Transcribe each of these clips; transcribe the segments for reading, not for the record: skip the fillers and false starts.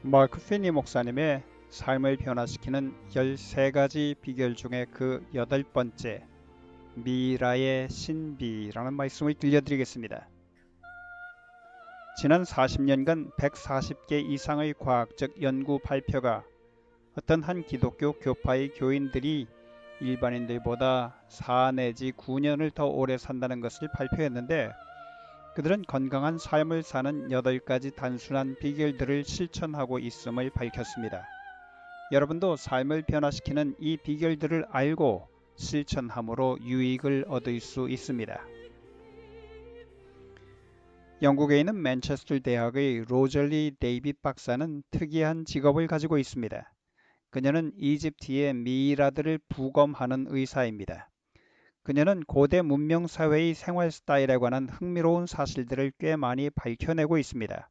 마크 피니 목사님의 삶을 변화시키는 13가지 비결 중에 그 8번째, 미라의 신비라는 말씀을 들려드리겠습니다. 지난 40년간 140개 이상의 과학적 연구 발표가 어떤 한 기독교 교파의 교인들이 일반인들보다 4 내지 9년을 더 오래 산다는 것을 발표했는데, 그들은 건강한 삶을 사는 8가지 단순한 비결들을 실천하고 있음을 밝혔습니다. 여러분도 삶을 변화시키는 이 비결들을 알고 실천함으로 유익을 얻을 수 있습니다. 영국에 있는 맨체스터 대학의 로저리 데이빗 박사는 특이한 직업을 가지고 있습니다. 그녀는 이집트의 미이라드를 부검하는 의사입니다. 그녀는 고대 문명 사회의 생활 스타일에 관한 흥미로운 사실들을 꽤 많이 밝혀내고 있습니다.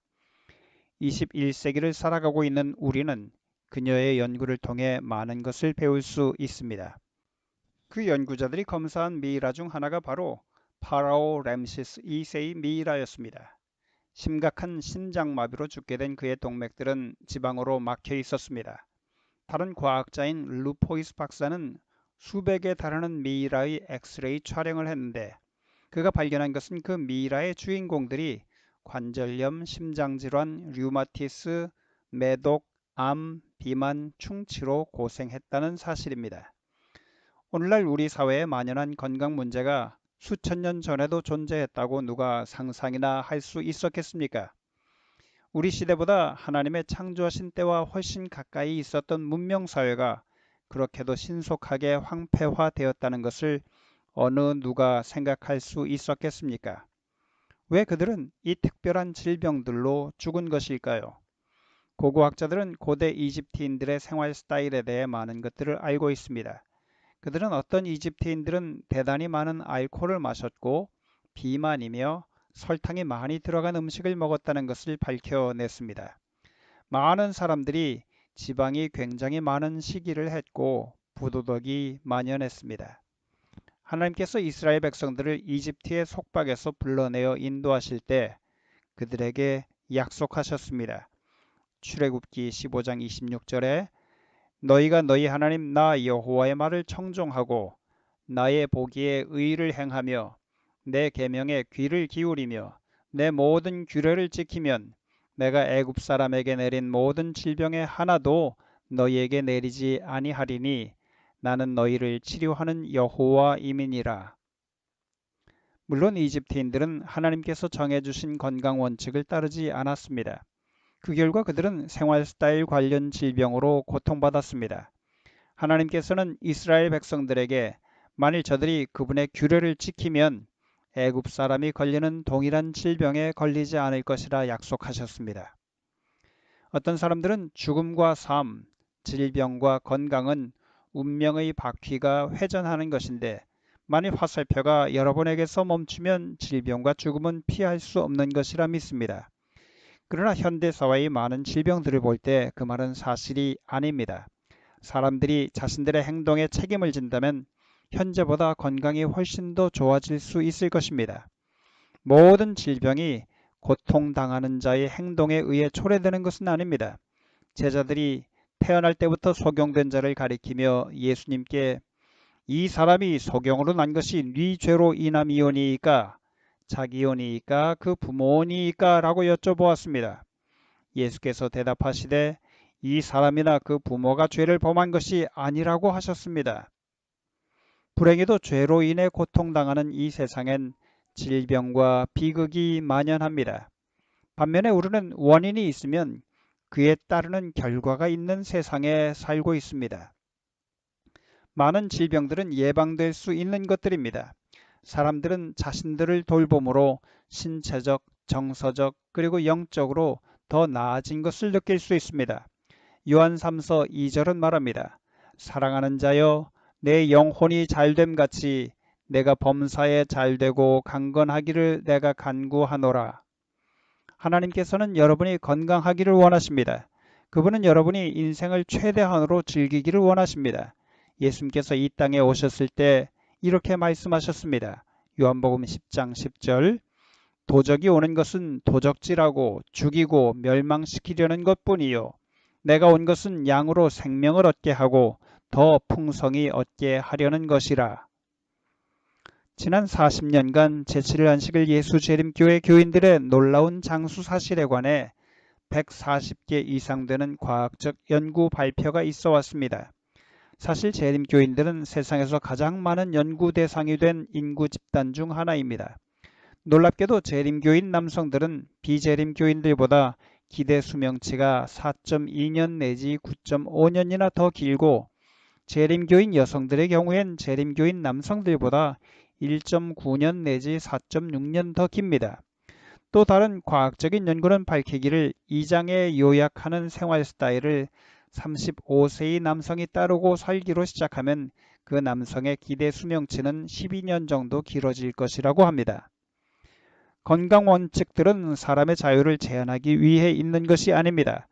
21세기를 살아가고 있는 우리는 그녀의 연구를 통해 많은 것을 배울 수 있습니다. 그 연구자들이 검사한 미이라 중 하나가 바로 파라오 램시스 2세의 미이라였습니다. 심각한 심장마비로 죽게 된 그의 동맥들은 지방으로 막혀 있었습니다. 다른 과학자인 루포이스 박사는 수백에 달하는 미이라의 엑스레이 촬영을 했는데, 그가 발견한 것은 그 미이라의 주인공들이 관절염, 심장질환, 류마티스, 매독, 암, 비만, 충치로 고생했다는 사실입니다. 오늘날 우리 사회에 만연한 건강 문제가 수천 년 전에도 존재했다고 누가 상상이나 할 수 있었겠습니까? 우리 시대보다 하나님의 창조하신 때와 훨씬 가까이 있었던 문명사회가 그렇게도 신속하게 황폐화되었다는 것을 어느 누가 생각할 수 있었겠습니까? 왜 그들은 이 특별한 질병들로 죽은 것일까요? 고고학자들은 고대 이집트인들의 생활 스타일에 대해 많은 것들을 알고 있습니다. 그들은 어떤 이집트인들은 대단히 많은 알코올을 마셨고 비만이며 설탕이 많이 들어간 음식을 먹었다는 것을 밝혀냈습니다. 많은 사람들이 지방이 굉장히 많은 식이를 했고 부도덕이 만연했습니다. 하나님께서 이스라엘 백성들을 이집트의 속박에서 불러내어 인도하실 때 그들에게 약속하셨습니다. 출애굽기 15장 26절에 너희가 너희 하나님 나 여호와의 말을 청종하고 나의 보기에 의를 행하며 내 계명에 귀를 기울이며 내 모든 규례를 지키면 내가 애굽 사람에게 내린 모든 질병의 하나도 너희에게 내리지 아니하리니 나는 너희를 치료하는 여호와임이니라. 물론 이집트인들은 하나님께서 정해주신 건강 원칙을 따르지 않았습니다. 그 결과 그들은 생활 스타일 관련 질병으로 고통받았습니다. 하나님께서는 이스라엘 백성들에게 만일 저들이 그분의 규례를 지키면 애굽 사람이 걸리는 동일한 질병에 걸리지 않을 것이라 약속하셨습니다. 어떤 사람들은 죽음과 삶, 질병과 건강은 운명의 바퀴가 회전하는 것인데, 만일 화살표가 여러분에게서 멈추면 질병과 죽음은 피할 수 없는 것이라 믿습니다. 그러나 현대사회의 많은 질병들을 볼 때 그 말은 사실이 아닙니다. 사람들이 자신들의 행동에 책임을 진다면 현재보다 건강이 훨씬 더 좋아질 수 있을 것입니다. 모든 질병이 고통당하는 자의 행동에 의해 초래되는 것은 아닙니다. 제자들이 태어날 때부터 소경된 자를 가리키며 예수님께 이 사람이 소경으로 난 것이 네 죄로 인함이오니이까 자기오니이까 그 부모니이까 라고 여쭤보았습니다. 예수께서 대답하시되 이 사람이나 그 부모가 죄를 범한 것이 아니라고 하셨습니다. 불행히도 죄로 인해 고통당하는 이 세상엔 질병과 비극이 만연합니다. 반면에 우리는 원인이 있으면 그에 따르는 결과가 있는 세상에 살고 있습니다. 많은 질병들은 예방될 수 있는 것들입니다. 사람들은 자신들을 돌봄으로 신체적, 정서적, 그리고 영적으로 더 나아진 것을 느낄 수 있습니다. 요한 3서 2절은 말합니다. 사랑하는 자여 내 영혼이 잘됨 같이 내가 범사에 잘되고 강건하기를 내가 간구하노라. 하나님께서는 여러분이 건강하기를 원하십니다. 그분은 여러분이 인생을 최대한으로 즐기기를 원하십니다. 예수님께서 이 땅에 오셨을 때 이렇게 말씀하셨습니다. 요한복음 10장 10절 도적이 오는 것은 도적질하고 죽이고 멸망시키려는 것뿐이요 내가 온 것은 양으로 생명을 얻게 하고 더 풍성히 얻게 하려는 것이라. 지난 40년간 제7일 안식일 예수재림교회 교인들의 놀라운 장수 사실에 관해 140개 이상 되는 과학적 연구 발표가 있어 왔습니다. 사실 재림교인들은 세상에서 가장 많은 연구 대상이 된 인구 집단 중 하나입니다. 놀랍게도 재림교인 남성들은 비재림교인들보다 기대 수명치가 4.2년 내지 9.5년이나 더 길고 재림교인 여성들의 경우엔 재림교인 남성들보다 1.9년 내지 4.6년 더 깁니다. 또 다른 과학적인 연구는 밝히기를 2장에 요약하는 생활 스타일을 35세의 남성이 따르고 살기로 시작하면 그 남성의 기대 수명치는 12년 정도 길어질 것이라고 합니다. 건강 원칙들은 사람의 자유를 제한하기 위해 있는 것이 아닙니다.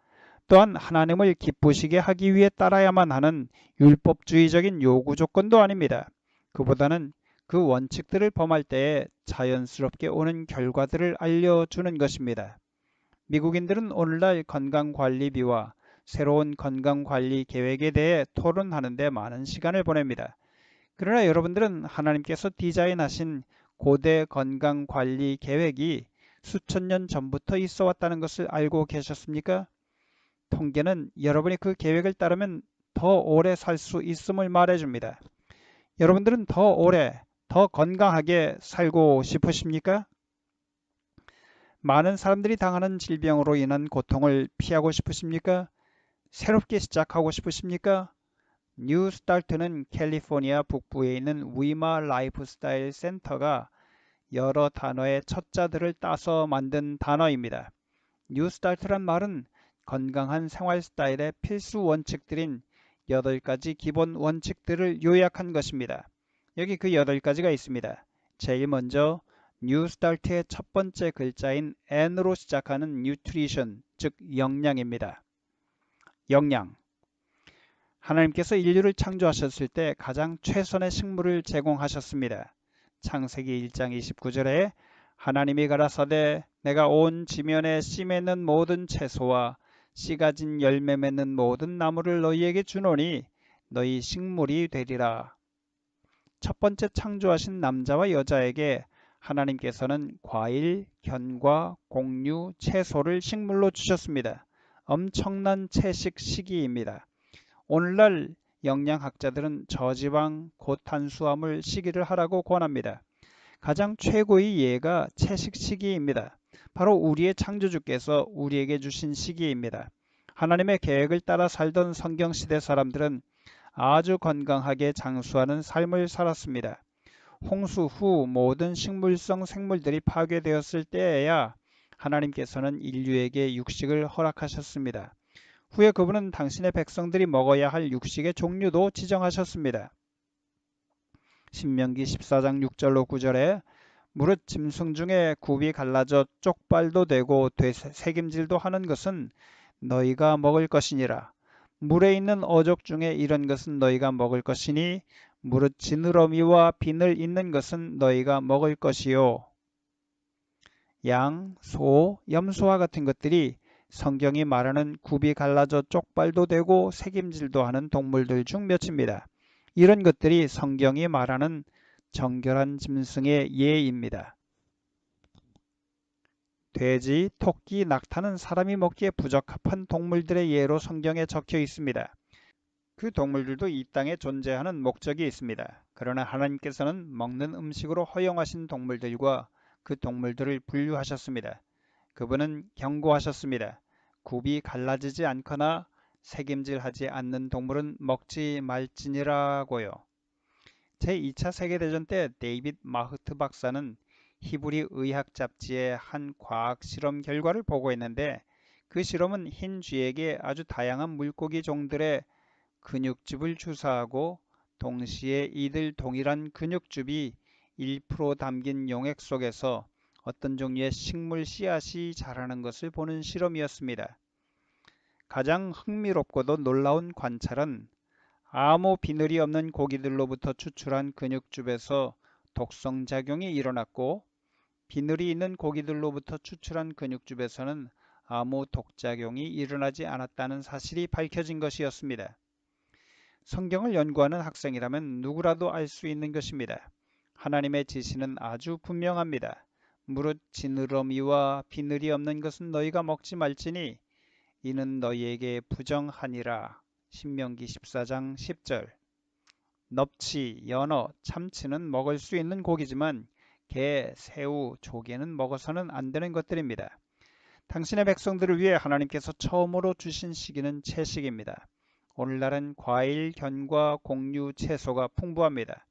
또한 하나님을 기쁘시게 하기 위해 따라야만 하는 율법주의적인 요구 조건도 아닙니다. 그보다는 그 원칙들을 범할 때에 자연스럽게 오는 결과들을 알려주는 것입니다. 미국인들은 오늘날 건강관리비와 새로운 건강관리 계획에 대해 토론하는 데 많은 시간을 보냅니다. 그러나 여러분들은 하나님께서 디자인하신 고대 건강관리 계획이 수천 년 전부터 있어 왔다는 것을 알고 계셨습니까? 통계는 여러분이 그 계획을 따르면 더 오래 살 수 있음을 말해줍니다. 여러분들은 더 오래, 더 건강하게 살고 싶으십니까? 많은 사람들이 당하는 질병으로 인한 고통을 피하고 싶으십니까? 새롭게 시작하고 싶으십니까? 뉴스타트는 캘리포니아 북부에 있는 위마 라이프스타일 센터가 여러 단어의 첫자들을 따서 만든 단어입니다. 뉴스타트란 말은 건강한 생활 스타일의 필수 원칙들인 8가지 기본 원칙들을 요약한 것입니다. 여기 그 8가지가 있습니다. 제일 먼저 뉴스타트의 첫 번째 글자인 N으로 시작하는 nutrition, 즉 영양입니다. 영양. 하나님께서 인류를 창조하셨을 때 가장 최선의 식물을 제공하셨습니다. 창세기 1장 29절에 하나님이 가라사대 내가 온 지면에 씨 맺는 모든 채소와 씨 가진 열매 맺는 모든 나무를 너희에게 주노니 너희 식물이 되리라. 첫 번째 창조하신 남자와 여자에게 하나님께서는 과일, 견과, 곡류, 채소를 식물로 주셨습니다. 엄청난 채식 시기입니다. 오늘날 영양학자들은 저지방, 고탄수화물 시기를 하라고 권합니다. 가장 최고의 예가 채식 시기입니다. 바로 우리의 창조주께서 우리에게 주신 시기입니다. 하나님의 계획을 따라 살던 성경시대 사람들은 아주 건강하게 장수하는 삶을 살았습니다. 홍수 후 모든 식물성 생물들이 파괴되었을 때에야 하나님께서는 인류에게 육식을 허락하셨습니다. 후에 그분은 당신의 백성들이 먹어야 할 육식의 종류도 지정하셨습니다. 신명기 14장 6절로 9절에 무릇 짐승 중에 굽이 갈라져 쪽발도 되고 새김질도 하는 것은 너희가 먹을 것이니라. 물에 있는 어족 중에 이런 것은 너희가 먹을 것이니 무릇 지느러미와 비늘 있는 것은 너희가 먹을 것이요. 양, 소, 염소와 같은 것들이 성경이 말하는 굽이 갈라져 쪽발도 되고 새김질도 하는 동물들 중 몇입니다. 이런 것들이 성경이 말하는 정결한 짐승의 예입니다. 돼지, 토끼, 낙타는 사람이 먹기에 부적합한 동물들의 예로 성경에 적혀 있습니다. 그 동물들도 이 땅에 존재하는 목적이 있습니다. 그러나 하나님께서는 먹는 음식으로 허용하신 동물들과 그 동물들을 분류하셨습니다. 그분은 경고하셨습니다. 굽이 갈라지지 않거나 새김질하지 않는 동물은 먹지 말지니라고요. 제2차 세계대전 때 데이빗 마흐트 박사는 히브리 의학 잡지의 한 과학 실험 결과를 보고했는데 그 실험은 흰 쥐에게 아주 다양한 물고기 종들의 근육즙을 주사하고 동시에 이들 동일한 근육즙이 1% 담긴 용액 속에서 어떤 종류의 식물 씨앗이 자라는 것을 보는 실험이었습니다. 가장 흥미롭고도 놀라운 관찰은 아무 비늘이 없는 고기들로부터 추출한 근육즙에서 독성작용이 일어났고 비늘이 있는 고기들로부터 추출한 근육즙에서는 아무 독작용이 일어나지 않았다는 사실이 밝혀진 것이었습니다. 성경을 연구하는 학생이라면 누구라도 알 수 있는 것입니다. 하나님의 지시는 아주 분명합니다. 무릇 지느러미와 비늘이 없는 것은 너희가 먹지 말지니 이는 너희에게 부정하니라. 신명기 14장 10절. 넙치, 연어, 참치는 먹을 수 있는 고기지만 게, 새우, 조개는 먹어서는 안 되는 것들입니다. 당신의 백성들을 위해 하나님께서 처음으로 주신 시기는 채식입니다. 오늘날은 과일, 견과, 곡류, 채소가 풍부합니다.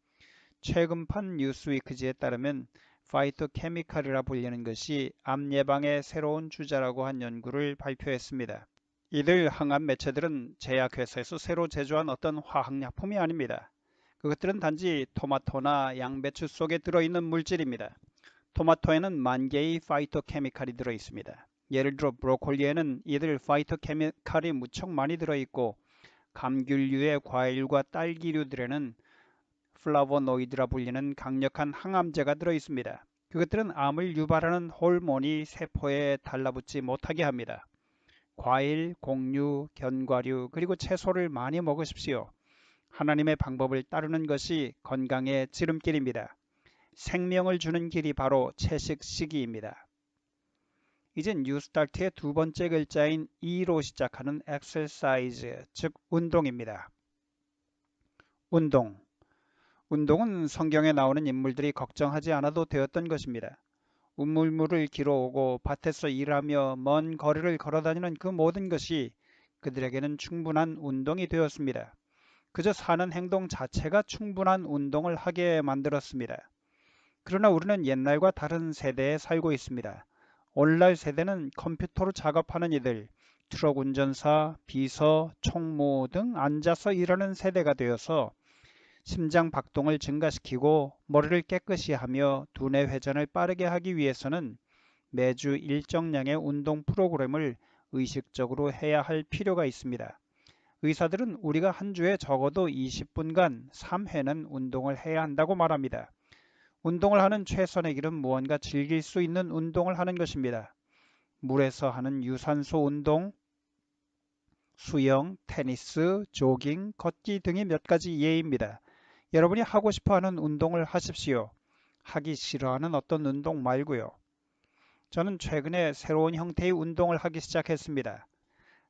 최근판 뉴스위크지에 따르면 파이토케미칼이라 불리는 것이 암 예방의 새로운 주자라고 한 연구를 발표했습니다. 이들 항암 매체들은 제약회사에서 새로 제조한 어떤 화학약품이 아닙니다. 그것들은 단지 토마토나 양배추 속에 들어있는 물질입니다. 토마토에는 만 개의 파이토케미칼이 들어있습니다. 예를 들어 브로콜리에는 이들 파이토케미칼이 무척 많이 들어있고 감귤류의 과일과 딸기류들에는 플라보노이드라 불리는 강력한 항암제가 들어있습니다. 그것들은 암을 유발하는 호르몬이 세포에 달라붙지 못하게 합니다. 과일, 곡류, 견과류 그리고 채소를 많이 먹으십시오. 하나님의 방법을 따르는 것이 건강의 지름길입니다. 생명을 주는 길이 바로 채식시기입니다. 이제 뉴스타트의 두 번째 글자인 E로 시작하는 exercise, 즉 운동입니다. 운동. 운동은 성경에 나오는 인물들이 걱정하지 않아도 되었던 것입니다. 우물물을 길어오고 밭에서 일하며 먼 거리를 걸어다니는 그 모든 것이 그들에게는 충분한 운동이 되었습니다. 그저 사는 행동 자체가 충분한 운동을 하게 만들었습니다. 그러나 우리는 옛날과 다른 세대에 살고 있습니다. 오늘날 세대는 컴퓨터로 작업하는 이들, 트럭 운전사, 비서, 총무 등 앉아서 일하는 세대가 되어서 심장 박동을 증가시키고 머리를 깨끗이 하며 두뇌 회전을 빠르게 하기 위해서는 매주 일정량의 운동 프로그램을 의식적으로 해야 할 필요가 있습니다. 의사들은 우리가 한 주에 적어도 20분간 3회는 운동을 해야 한다고 말합니다. 운동을 하는 최선의 길은 무언가 즐길 수 있는 운동을 하는 것입니다. 물에서 하는 유산소 운동, 수영, 테니스, 조깅, 걷기 등이 몇 가지 예입니다. 여러분이 하고 싶어하는 운동을 하십시오. 하기 싫어하는 어떤 운동 말고요. 저는 최근에 새로운 형태의 운동을 하기 시작했습니다.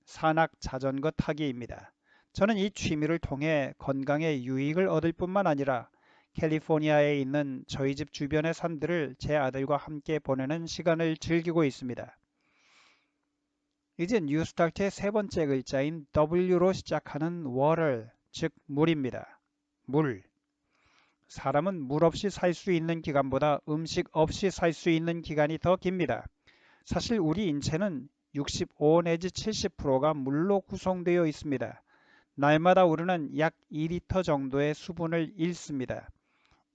산악 자전거 타기입니다. 저는 이 취미를 통해 건강에 유익을 얻을 뿐만 아니라 캘리포니아에 있는 저희 집 주변의 산들을 제 아들과 함께 보내는 시간을 즐기고 있습니다. 이제 뉴스타트의 세 번째 글자인 W로 시작하는 water, 즉 물입니다. 물. 사람은 물 없이 살 수 있는 기간보다 음식 없이 살 수 있는 기간이 더 깁니다. 사실 우리 인체는 65 내지 70%가 물로 구성되어 있습니다. 날마다 우리는 약 2리터 정도의 수분을 잃습니다.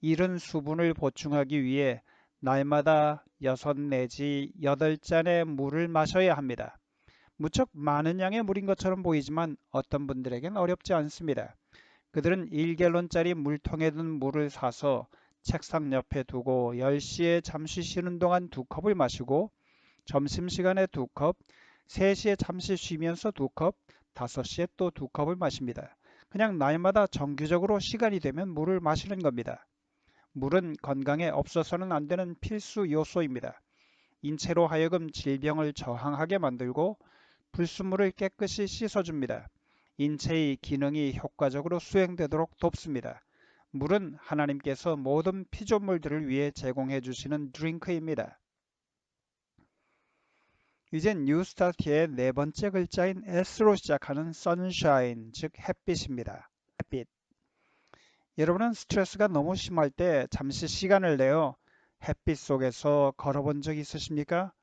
잃은 수분을 보충하기 위해 날마다 6 내지 8잔의 물을 마셔야 합니다. 무척 많은 양의 물인 것처럼 보이지만 어떤 분들에겐 어렵지 않습니다. 그들은 1갤론짜리 물통에 든 물을 사서 책상 옆에 두고 10시에 잠시 쉬는 동안 2컵을 마시고 점심시간에 2컵, 3시에 잠시 쉬면서 2컵, 5시에 또 2컵을 마십니다. 그냥 날마다 정기적으로 시간이 되면 물을 마시는 겁니다. 물은 건강에 없어서는 안 되는 필수 요소입니다. 인체로 하여금 질병을 저항하게 만들고 불순물을 깨끗이 씻어줍니다. 인체의 기능이 효과적으로 수행되도록 돕습니다. 물은 하나님께서 모든 피조물들을 위해 제공해 주시는 드링크입니다. 이젠 뉴스타트의 네 번째 글자인 S로 시작하는 sunshine, 즉 햇빛입니다. 햇빛. 여러분은 스트레스가 너무 심할 때 잠시 시간을 내어 햇빛 속에서 걸어본 적 있으십니까?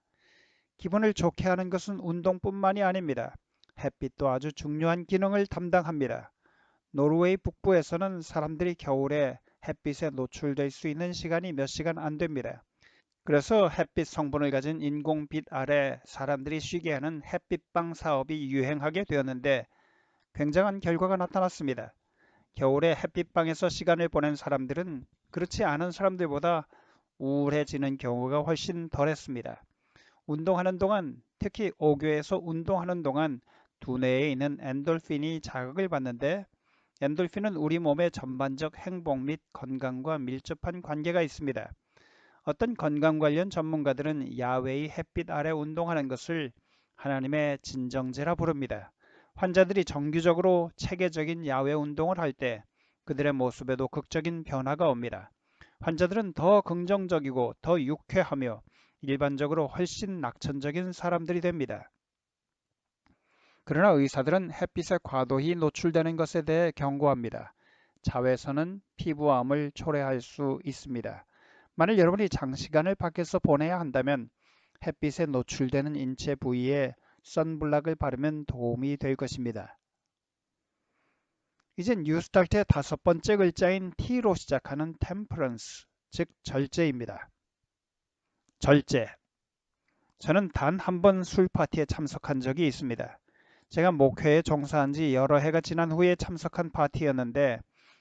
기분을 좋게 하는 것은 운동뿐만이 아닙니다. 햇빛도 아주 중요한 기능을 담당합니다. 노르웨이 북부에서는 사람들이 겨울에 햇빛에 노출될 수 있는 시간이 몇 시간 안 됩니다. 그래서 햇빛 성분을 가진 인공빛 아래 사람들이 쉬게 하는 햇빛방 사업이 유행하게 되었는데 굉장한 결과가 나타났습니다. 겨울에 햇빛방에서 시간을 보낸 사람들은 그렇지 않은 사람들보다 우울해지는 경우가 훨씬 덜했습니다. 운동하는 동안, 특히 오교에서 운동하는 동안 두뇌에 있는 엔돌핀이 자극을 받는데 엔돌핀은 우리 몸의 전반적 행복 및 건강과 밀접한 관계가 있습니다. 어떤 건강 관련 전문가들은 야외의 햇빛 아래 운동하는 것을 하나님의 진정제라 부릅니다. 환자들이 정기적으로 체계적인 야외 운동을 할 때 그들의 모습에도 극적인 변화가 옵니다. 환자들은 더 긍정적이고 더 유쾌하며 일반적으로 훨씬 낙천적인 사람들이 됩니다. 그러나 의사들은 햇빛에 과도히 노출되는 것에 대해 경고합니다. 자외선은 피부암을 초래할 수 있습니다. 만일 여러분이 장시간을 밖에서 보내야 한다면 햇빛에 노출되는 인체 부위에 선블락을 바르면 도움이 될 것입니다. 이젠 뉴스타트의 5번째 글자인 T로 시작하는 temperance, 즉 절제입니다. 절제. 저는 단 한 번 술 파티에 참석한 적이 있습니다. 제가 목회에 종사한 지 여러 해가 지난 후에 참석한 파티였는데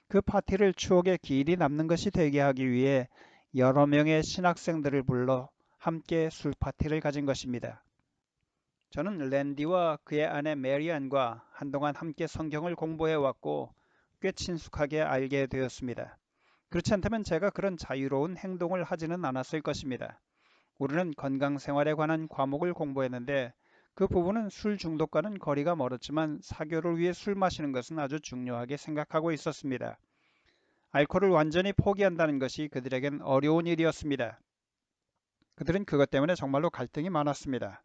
그 파티를 추억에 길이 남는 것이 되게 하기 위해 여러 명의 신학생들을 불러 함께 술 파티를 가진 것입니다. 저는 랜디와 그의 아내 메리안과 한동안 함께 성경을 공부해 왔고 꽤 친숙하게 알게 되었습니다. 그렇지 않다면 제가 그런 자유로운 행동을 하지는 않았을 것입니다. 우리는 건강생활에 관한 과목을 공부했는데 그 부분은 술 중독과는 거리가 멀었지만 사교를 위해 술 마시는 것은 아주 중요하게 생각하고 있었습니다. 알코올을 완전히 포기한다는 것이 그들에겐 어려운 일이었습니다. 그들은 그것 때문에 정말로 갈등이 많았습니다.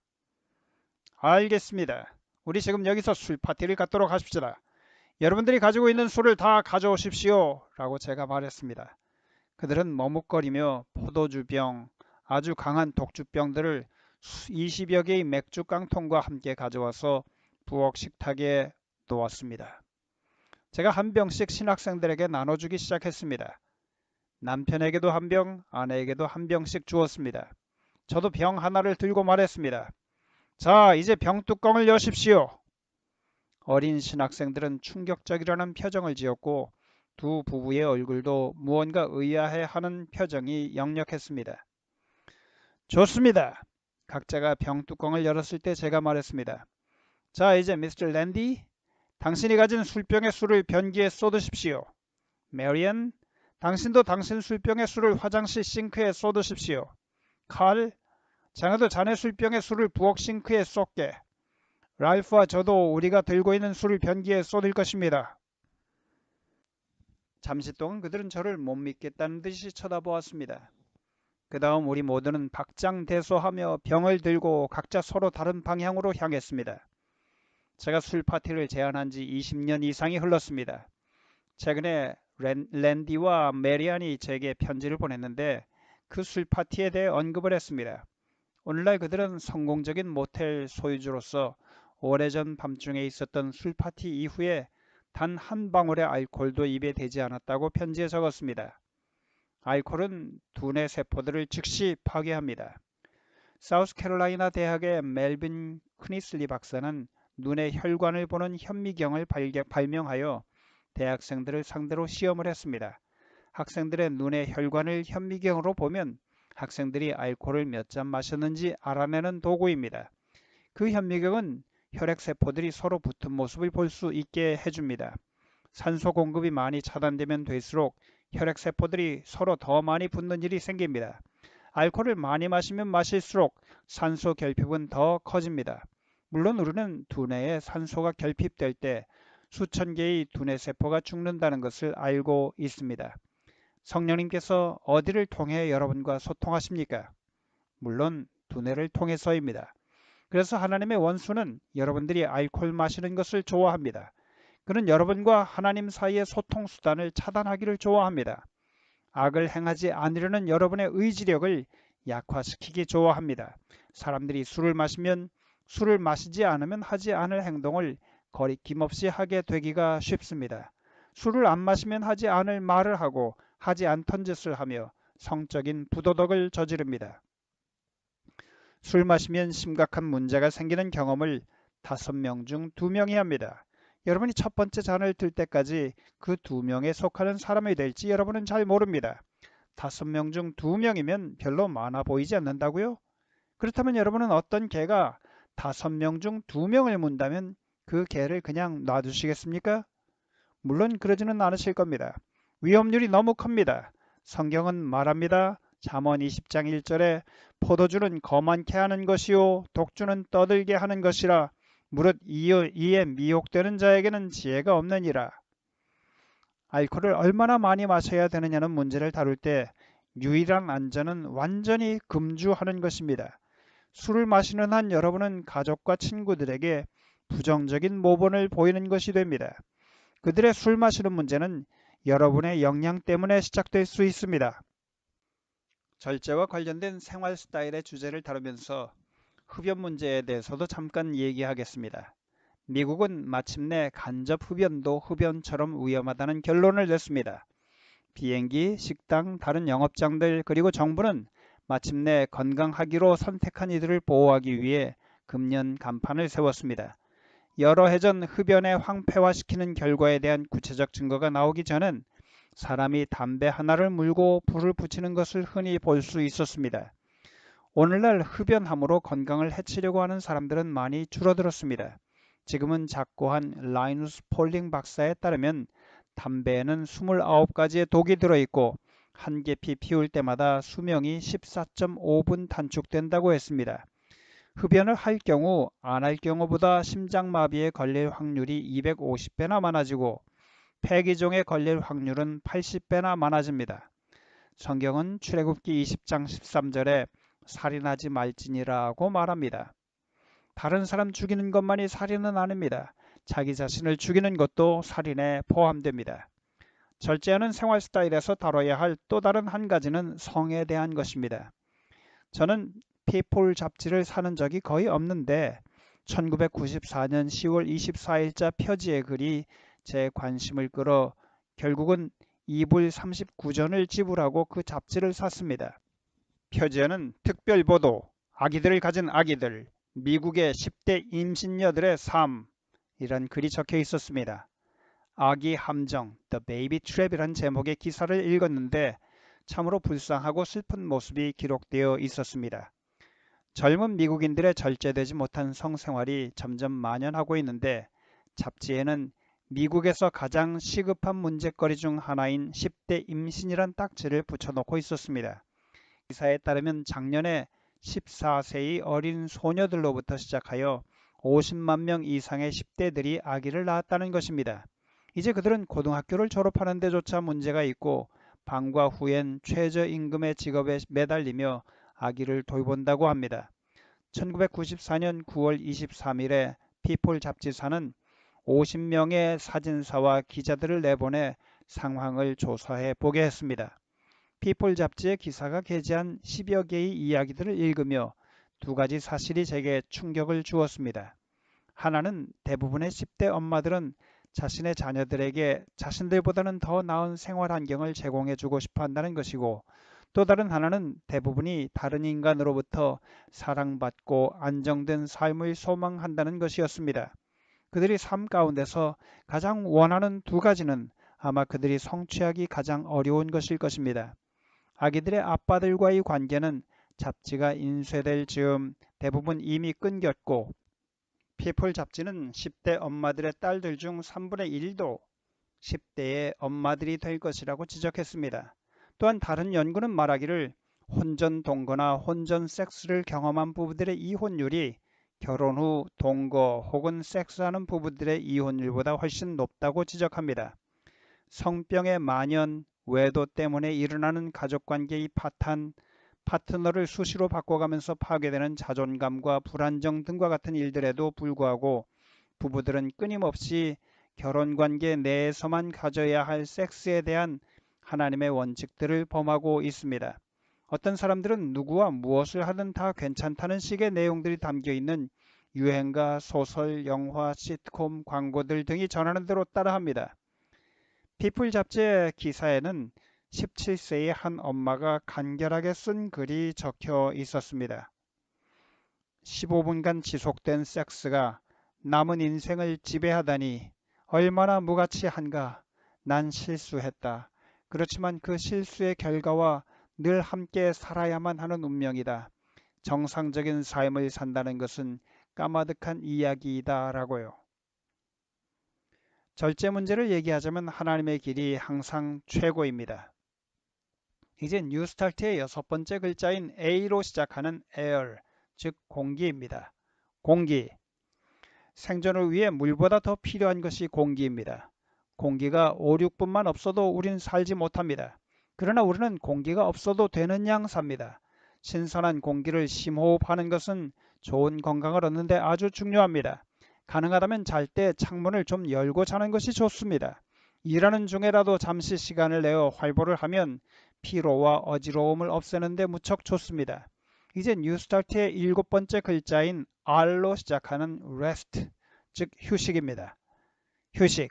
알겠습니다. 우리 지금 여기서 술 파티를 갖도록 하십시다. 여러분들이 가지고 있는 술을 다 가져오십시오. 라고 제가 말했습니다. 그들은 머뭇거리며 포도주병, 아주 강한 독주병들을 20여 개의 맥주 깡통과 함께 가져와서 부엌 식탁에 놓았습니다. 제가 한 병씩 신학생들에게 나눠주기 시작했습니다. 남편에게도 한 병, 아내에게도 한 병씩 주었습니다. 저도 병 하나를 들고 말했습니다. 자, 이제 병뚜껑을 여십시오. 어린 신학생들은 충격적이라는 표정을 지었고 두 부부의 얼굴도 무언가 의아해하는 표정이 역력했습니다. 좋습니다. 각자가 병뚜껑을 열었을 때 제가 말했습니다. 자, 이제 미스터 랜디, 당신이 가진 술병의 술을 변기에 쏟으십시오. 메리안, 당신도 당신 술병의 술을 화장실 싱크에 쏟으십시오. 칼, 자네도 자네 술병의 술을 부엌 싱크에 쏟게. 랄프와 저도 우리가 들고 있는 술을 변기에 쏟을 것입니다. 잠시 동안 그들은 저를 못 믿겠다는 듯이 쳐다보았습니다. 그 다음 우리 모두는 박장대소하며 병을 들고 각자 서로 다른 방향으로 향했습니다. 제가 술 파티를 제안한 지 20년 이상이 흘렀습니다. 최근에 랜디와 메리안이 제게 편지를 보냈는데 그 술 파티에 대해 언급을 했습니다. 오늘날 그들은 성공적인 모텔 소유주로서 오래전 밤중에 있었던 술 파티 이후에 단 한 방울의 알코올도 입에 대지 않았다고 편지에 적었습니다. 알코올은 두뇌 세포들을 즉시 파괴합니다. 사우스캐롤라이나 대학의 멜빈 크니슬리 박사는 눈의 혈관을 보는 현미경을 발명하여 대학생들을 상대로 시험을 했습니다. 학생들의 눈의 혈관을 현미경으로 보면 학생들이 알코올을 몇 잔 마셨는지 알아내는 도구입니다. 그 현미경은 혈액세포들이 서로 붙은 모습을 볼 수 있게 해줍니다. 산소 공급이 많이 차단되면 될수록 혈액세포들이 서로 더 많이 붙는 일이 생깁니다. 알코올을 많이 마시면 마실수록 산소 결핍은 더 커집니다. 물론 우리는 두뇌에 산소가 결핍될 때 수천 개의 두뇌 세포가 죽는다는 것을 알고 있습니다. 성령님께서 어디를 통해 여러분과 소통하십니까? 물론 두뇌를 통해서입니다. 그래서 하나님의 원수는 여러분들이 알코올 마시는 것을 좋아합니다. 그는 여러분과 하나님 사이의 소통 수단을 차단하기를 좋아합니다. 악을 행하지 않으려는 여러분의 의지력을 약화시키기 좋아합니다. 사람들이 술을 마시면 술을 마시지 않으면 하지 않을 행동을 거리낌 없이 하게 되기가 쉽습니다. 술을 안 마시면 하지 않을 말을 하고 하지 않던 짓을 하며 성적인 부도덕을 저지릅니다. 술 마시면 심각한 문제가 생기는 경험을 5명 중 2명이 합니다. 여러분이 첫 번째 잔을 들 때까지 그 2명에 속하는 사람이 될지 여러분은 잘 모릅니다. 5명 중 2명이면 별로 많아 보이지 않는다고요? 그렇다면 여러분은 어떤 개가 5명 중 2명을 문다면 그 개를 그냥 놔두시겠습니까? 물론 그러지는 않으실 겁니다. 위험률이 너무 큽니다. 성경은 말합니다. 잠언 20장 1절에 포도주는 거만케 하는 것이요 독주는 떠들게 하는 것이라 무릇 이에 미혹되는 자에게는 지혜가 없느니라. 알코올을 얼마나 많이 마셔야 되느냐는 문제를 다룰 때 유일한 안전은 완전히 금주하는 것입니다. 술을 마시는 한 여러분은 가족과 친구들에게 부정적인 모본을 보이는 것이 됩니다. 그들의 술 마시는 문제는 여러분의 역량 때문에 시작될 수 있습니다. 절제와 관련된 생활 스타일의 주제를 다루면서 흡연 문제에 대해서도 잠깐 얘기하겠습니다. 미국은 마침내 간접 흡연도 흡연처럼 위험하다는 결론을 냈습니다. 비행기, 식당, 다른 영업장들 그리고 정부는 마침내 건강하기로 선택한 이들을 보호하기 위해 금연 간판을 세웠습니다. 여러 해 전 흡연의 황폐화시키는 결과에 대한 구체적 증거가 나오기 전엔 사람이 담배 하나를 물고 불을 붙이는 것을 흔히 볼 수 있었습니다. 오늘날 흡연함으로 건강을 해치려고 하는 사람들은 많이 줄어들었습니다. 지금은 작고한 라이누스 폴링 박사에 따르면 담배에는 29가지의 독이 들어있고 한 개피 피울 때마다 수명이 14.5분 단축된다고 했습니다. 흡연을 할 경우 안 할 경우보다 심장마비에 걸릴 확률이 250배나 많아지고 폐기종에 걸릴 확률은 80배나 많아집니다. 성경은 출애굽기 20장 13절에 살인하지 말지니라고 말합니다. 다른 사람 죽이는 것만이 살인은 아닙니다. 자기 자신을 죽이는 것도 살인에 포함됩니다. 절제하는 생활 스타일에서 다뤄야 할 또 다른 한 가지는 성에 대한 것입니다. 저는 피플 잡지를 사는 적이 거의 없는데 1994년 10월 24일자 표지의 글이 제 관심을 끌어 결국은 2불 39전을 지불하고 그 잡지를 샀습니다. 표지에는 특별보도, 아기들을 가진 아기들, 미국의 10대 임신녀들의 삶이란 글이 적혀 있었습니다. 아기 함정, The Baby Trap이란 제목의 기사를 읽었는데 참으로 불쌍하고 슬픈 모습이 기록되어 있었습니다. 젊은 미국인들의 절제되지 못한 성생활이 점점 만연하고 있는데 잡지에는 미국에서 가장 시급한 문제거리 중 하나인 10대 임신이란 딱지를 붙여놓고 있었습니다. 기사에 따르면 작년에 14세의 어린 소녀들로부터 시작하여 50만 명 이상의 10대들이 아기를 낳았다는 것입니다. 이제 그들은 고등학교를 졸업하는 데조차 문제가 있고 방과 후엔 최저임금의 직업에 매달리며 아기를 돌본다고 합니다. 1994년 9월 23일에 피플 잡지사는 50명의 사진사와 기자들을 내보내 상황을 조사해 보게 했습니다. 피플 잡지의 기사가 게재한 10여 개의 이야기들을 읽으며 두 가지 사실이 제게 충격을 주었습니다. 하나는 대부분의 10대 엄마들은 자신의 자녀들에게 자신들보다는 더 나은 생활 환경을 제공해 주고 싶어 한다는 것이고 또 다른 하나는 대부분이 다른 인간으로부터 사랑받고 안정된 삶을 소망한다는 것이었습니다. 그들이 삶 가운데서 가장 원하는 두 가지는 아마 그들이 성취하기 가장 어려운 것일 것입니다. 아기들의 아빠들과의 관계는 잡지가 인쇄될 즈음 대부분 이미 끊겼고 피플 잡지는 10대 엄마들의 딸들 중 3분의 1도 10대의 엄마들이 될 것이라고 지적했습니다. 또한 다른 연구는 말하기를 혼전 동거나 혼전 섹스를 경험한 부부들의 이혼율이 결혼 후 동거 혹은 섹스하는 부부들의 이혼율보다 훨씬 높다고 지적합니다. 성병의 만연, 외도 때문에 일어나는 가족관계의 파탄, 파트너를 수시로 바꿔가면서 파괴되는 자존감과 불안정 등과 같은 일들에도 불구하고 부부들은 끊임없이 결혼관계 내에서만 가져야 할 섹스에 대한 하나님의 원칙들을 범하고 있습니다. 어떤 사람들은 누구와 무엇을 하든 다 괜찮다는 식의 내용들이 담겨있는 유행가, 소설, 영화, 시트콤, 광고들 등이 전하는 대로 따라합니다. 피플 잡지의 기사에는 17세의 한 엄마가 간결하게 쓴 글이 적혀 있었습니다. 15분간 지속된 섹스가 남은 인생을 지배하다니 얼마나 무가치한가. 난 실수했다. 그렇지만 그 실수의 결과와 늘 함께 살아야만 하는 운명이다. 정상적인 삶을 산다는 것은 까마득한 이야기이다 라고요. 절제 문제를 얘기하자면 하나님의 길이 항상 최고입니다. 이제 뉴스타트의 6번째 글자인 A로 시작하는 air, 즉 공기입니다. 공기. 생존을 위해 물보다 더 필요한 것이 공기입니다. 공기가 5, 6분만 없어도 우린 살지 못합니다. 그러나 우리는 공기가 없어도 되는 양 삽니다. 신선한 공기를 심호흡하는 것은 좋은 건강을 얻는 데 아주 중요합니다. 가능하다면 잘 때 창문을 좀 열고 자는 것이 좋습니다. 일하는 중에라도 잠시 시간을 내어 활보를 하면 피로와 어지러움을 없애는 데 무척 좋습니다. 이제 뉴스타트의 7번째 글자인 R로 시작하는 rest, 즉 휴식입니다. 휴식.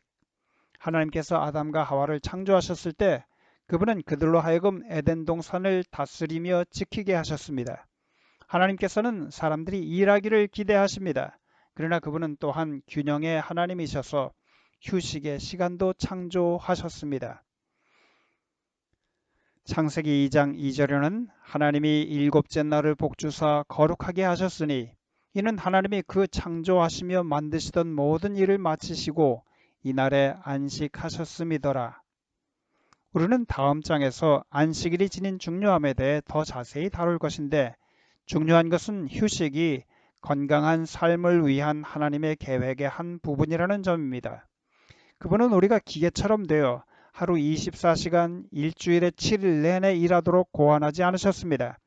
하나님께서 아담과 하와를 창조하셨을 때 그분은 그들로 하여금 에덴 동산을 다스리며 지키게 하셨습니다. 하나님께서는 사람들이 일하기를 기대하십니다. 그러나 그분은 또한 균형의 하나님이셔서 휴식의 시간도 창조하셨습니다. 창세기 2장 2절에는 하나님이 일곱째 날을 복주사 거룩하게 하셨으니 이는 하나님이 그 창조하시며 만드시던 모든 일을 마치시고 이날에 안식하셨음이더라. 우리는 다음 장에서 안식일이 지닌 중요함에 대해 더 자세히 다룰 것인데 중요한 것은 휴식이 건강한 삶을 위한 하나님의 계획의 한 부분이라는 점입니다. 그분은 우리가 기계처럼 되어 하루 24시간 일주일에 7일 내내 일하도록 고안하지 않으셨습니다.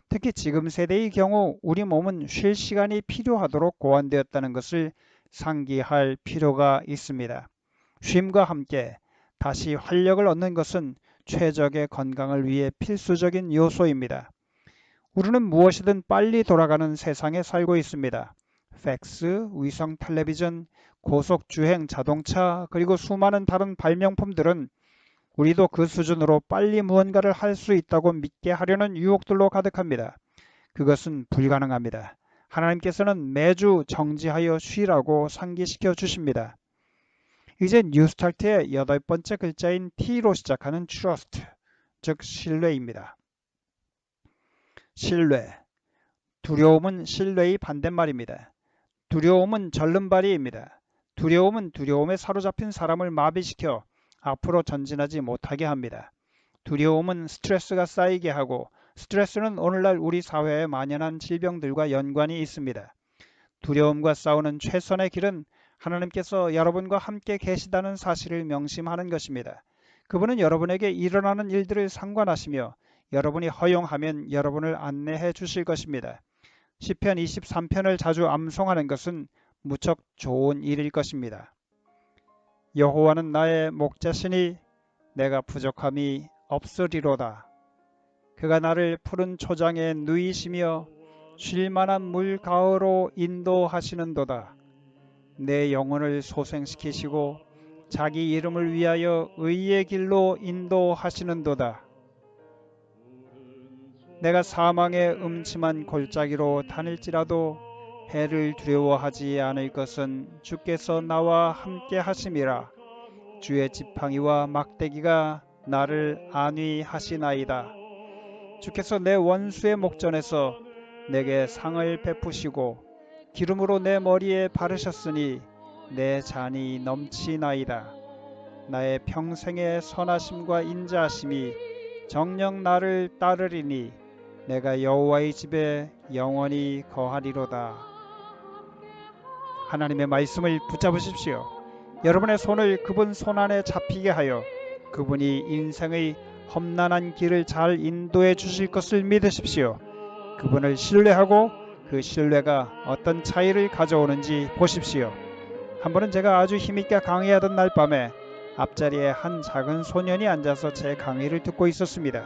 특히 지금 세대의 경우 우리 몸은 쉴 시간이 필요하도록 고안되었다는 것을 상기할 필요가 있습니다. 쉼과 함께 다시 활력을 얻는 것은 최적의 건강을 위해 필수적인 요소입니다. 우리는 무엇이든 빨리 돌아가는 세상에 살고 있습니다. 팩스, 위성 텔레비전, 고속주행 자동차 그리고 수많은 다른 발명품들은 우리도 그 수준으로 빨리 무언가를 할 수 있다고 믿게 하려는 유혹들로 가득합니다. 그것은 불가능합니다. 하나님께서는 매주 정지하여 쉬라고 상기시켜 주십니다. 이제 뉴스타트의 8번째 글자인 T로 시작하는 trust, 즉 신뢰입니다. 신뢰. 두려움은 신뢰의 반대말입니다. 두려움은 절름발이입니다. 두려움은 두려움에 사로잡힌 사람을 마비시켜 앞으로 전진하지 못하게 합니다. 두려움은 스트레스가 쌓이게 하고 스트레스는 오늘날 우리 사회에 만연한 질병들과 연관이 있습니다. 두려움과 싸우는 최선의 길은 하나님께서 여러분과 함께 계시다는 사실을 명심하는 것입니다. 그분은 여러분에게 일어나는 일들을 상관하시며 여러분이 허용하면 여러분을 안내해 주실 것입니다. 시편 23편을 자주 암송하는 것은 무척 좋은 일일 것입니다. 여호와는 나의 목자시니 내가 부족함이 없으리로다. 그가 나를 푸른 초장에 누이시며 쉴만한 물 가으로 인도하시는도다. 내 영혼을 소생시키시고 자기 이름을 위하여 의의 길로 인도하시는도다. 내가 사망의 음침한 골짜기로 다닐지라도 해를 두려워하지 않을 것은 주께서 나와 함께 하심이라. 주의 지팡이와 막대기가 나를 안위하시나이다. 주께서 내 원수의 목전에서 내게 상을 베푸시고 기름으로 내 머리에 바르셨으니 내 잔이 넘치나이다. 나의 평생의 선하심과 인자하심이 정녕 나를 따르리니 내가 여호와의 집에 영원히 거하리로다. 하나님의 말씀을 붙잡으십시오. 여러분의 손을 그분 손안에 잡히게 하여 그분이 인생의 험난한 길을 잘 인도해 주실 것을 믿으십시오. 그분을 신뢰하고 그 신뢰가 어떤 차이를 가져오는지 보십시오. 한 번은 제가 아주 힘있게 강의하던 날 밤에 앞자리에 한 작은 소년이 앉아서 제 강의를 듣고 있었습니다.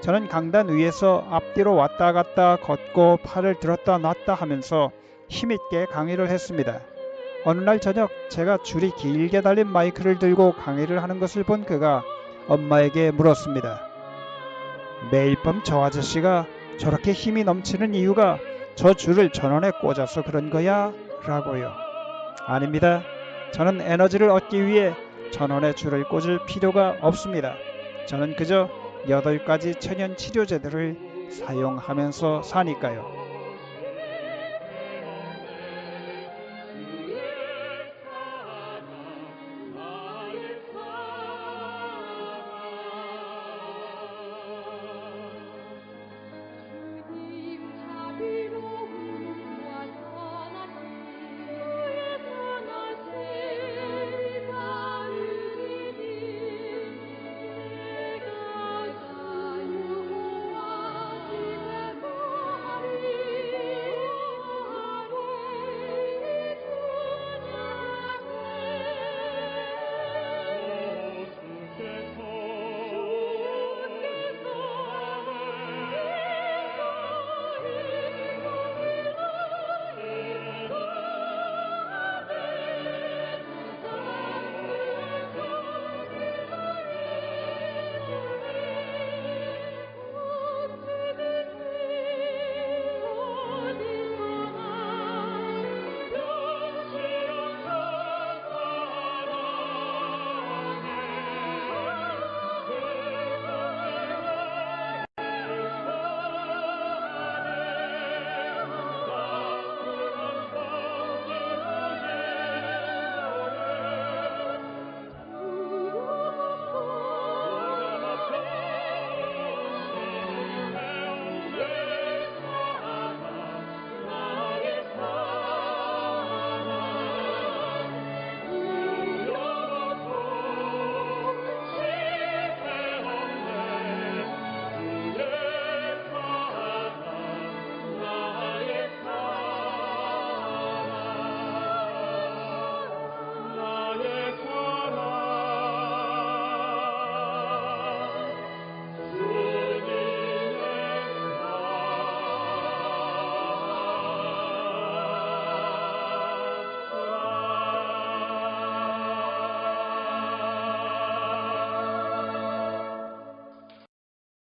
저는 강단 위에서 앞뒤로 왔다 갔다 걷고 팔을 들었다 놨다 하면서 힘있게 강의를 했습니다. 어느 날 저녁 제가 줄이 길게 달린 마이크를 들고 강의를 하는 것을 본 그가 엄마에게 물었습니다. 매일 밤 저 아저씨가 저렇게 힘이 넘치는 이유가 저 줄을 전원에 꽂아서 그런 거야? 라고요. 아닙니다. 저는 에너지를 얻기 위해 전원에 줄을 꽂을 필요가 없습니다. 저는 그저 8가지 천연 치료제들을 사용하면서 사니까요.